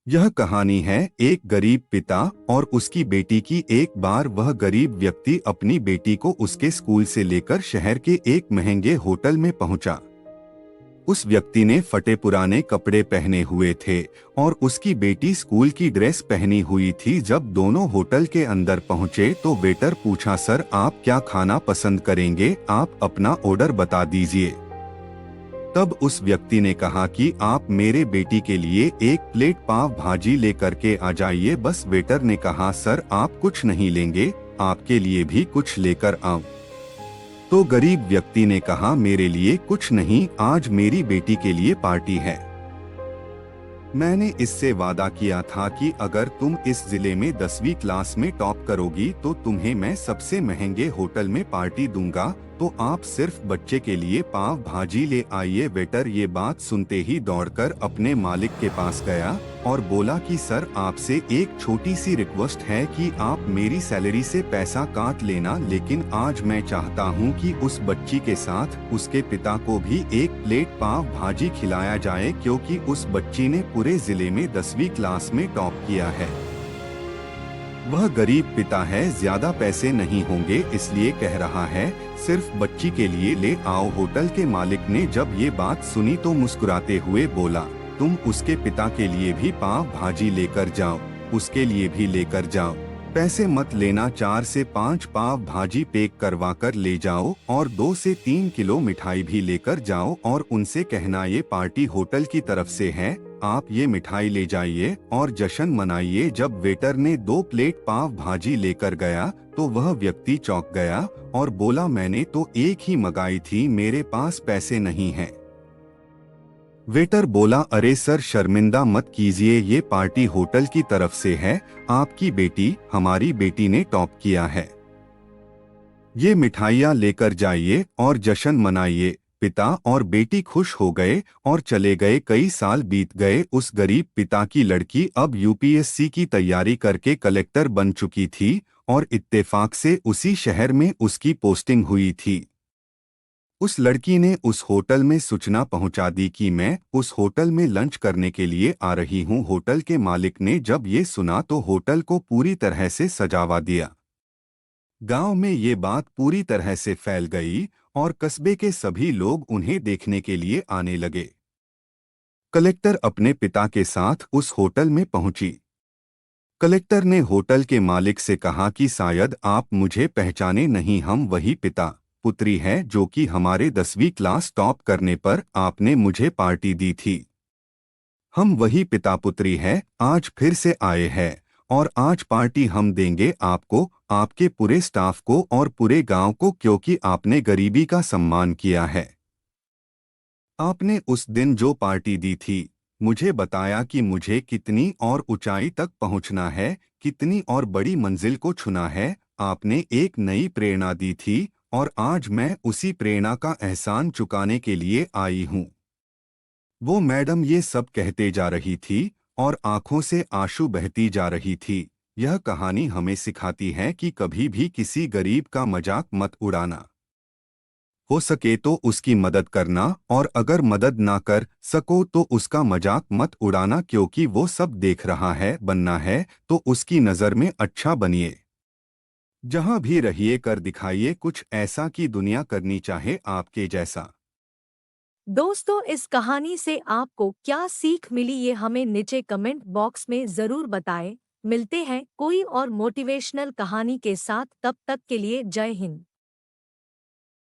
यह कहानी है एक गरीब पिता और उसकी बेटी की। एक बार वह गरीब व्यक्ति अपनी बेटी को उसके स्कूल से लेकर शहर के एक महंगे होटल में पहुंचा। उस व्यक्ति ने फटे पुराने कपड़े पहने हुए थे और उसकी बेटी स्कूल की ड्रेस पहनी हुई थी। जब दोनों होटल के अंदर पहुंचे तो वेटर पूछा, सर आप क्या खाना पसंद करेंगे, आप अपना ऑर्डर बता दीजिए। तब उस व्यक्ति ने कहा कि आप मेरे बेटी के लिए एक प्लेट पाव भाजी लेकर के आ जाइए बस। वेटर ने कहा, सर आप कुछ नहीं लेंगे, आपके लिए भी कुछ लेकर आओ। तो गरीब व्यक्ति ने कहा, मेरे लिए कुछ नहीं, आज मेरी बेटी के लिए पार्टी है। मैंने इससे वादा किया था कि अगर तुम इस जिले में 10वीं क्लास में टॉप करोगी तो तुम्हें मैं सबसे महंगे होटल में पार्टी दूंगा, तो आप सिर्फ बच्चे के लिए पाव भाजी ले आइए। वेटर ये बात सुनते ही दौड़कर अपने मालिक के पास गया और बोला कि सर आपसे एक छोटी सी रिक्वेस्ट है कि आप मेरी सैलरी से पैसा काट लेना, लेकिन आज मैं चाहता हूं कि उस बच्ची के साथ उसके पिता को भी एक प्लेट पाव भाजी खिलाया जाए, क्योंकि उस बच्ची ने पूरे जिले में 10वीं क्लास में टॉप किया है। वह गरीब पिता है, ज्यादा पैसे नहीं होंगे इसलिए कह रहा है, सिर्फ बच्ची के लिए ले आओ। होटल के मालिक ने जब ये बात सुनी तो मुस्कुराते हुए बोला, तुम उसके पिता के लिए भी पाव भाजी लेकर जाओ, उसके लिए भी लेकर जाओ, पैसे मत लेना। 4 से 5 पाव भाजी पैक करवा कर ले जाओ और 2 से 3 किलो मिठाई भी लेकर जाओ और उनसे कहना ये पार्टी होटल की तरफ से है, आप ये मिठाई ले जाइए और जश्न मनाइए। जब वेटर ने 2 प्लेट पाव भाजी लेकर गया तो वह व्यक्ति चौंक गया और बोला, मैंने तो एक ही मंगाई थी, मेरे पास पैसे नहीं हैं। वेटर बोला, अरे सर शर्मिंदा मत कीजिए, ये पार्टी होटल की तरफ से है, आपकी बेटी, हमारी बेटी ने टॉप किया है, ये मिठाइयाँ लेकर जाइए और जश्न मनाइए। पिता और बेटी खुश हो गए और चले गए। कई साल बीत गए। उस गरीब पिता की लड़की अब यूपीएससी की तैयारी करके कलेक्टर बन चुकी थी और इत्तेफाक से उसी शहर में उसकी पोस्टिंग हुई थी। उस लड़की ने उस होटल में सूचना पहुंचा दी कि मैं उस होटल में लंच करने के लिए आ रही हूं। होटल के मालिक ने जब ये सुना तो होटल को पूरी तरह से सजावा दिया। गांव में ये बात पूरी तरह से फैल गई और कस्बे के सभी लोग उन्हें देखने के लिए आने लगे। कलेक्टर अपने पिता के साथ उस होटल में पहुंची। कलेक्टर ने होटल के मालिक से कहा कि शायद आप मुझे पहचाने नहीं, हम वही पिता पुत्री है जो कि हमारे 10वीं क्लास टॉप करने पर आपने मुझे पार्टी दी थी। हम वही पिता पुत्री है, आज फिर से आए हैं और आज पार्टी हम देंगे आपको, आपके पूरे स्टाफ को और पूरे गांव को, क्योंकि आपने गरीबी का सम्मान किया है। आपने उस दिन जो पार्टी दी थी, मुझे बताया कि मुझे कितनी और ऊंचाई तक पहुंचना है, कितनी और बड़ी मंजिल को छूना है। आपने एक नई प्रेरणा दी थी और आज मैं उसी प्रेरणा का एहसान चुकाने के लिए आई हूँ। वो मैडम ये सब कहते जा रही थी और आंखों से आंसू बहती जा रही थी। यह कहानी हमें सिखाती है कि कभी भी किसी गरीब का मजाक मत उड़ाना। हो सके तो उसकी मदद करना और अगर मदद ना कर सको तो उसका मजाक मत उड़ाना, क्योंकि वो सब देख रहा है। बनना है तो उसकी नज़र में अच्छा बनिए। जहां भी रहिए कर दिखाइए कुछ ऐसा कि दुनिया करनी चाहे आपके जैसा। दोस्तों, इस कहानी से आपको क्या सीख मिली ये हमें नीचे कमेंट बॉक्स में ज़रूर बताएं। मिलते हैं कोई और मोटिवेशनल कहानी के साथ, तब तक के लिए जय हिंद।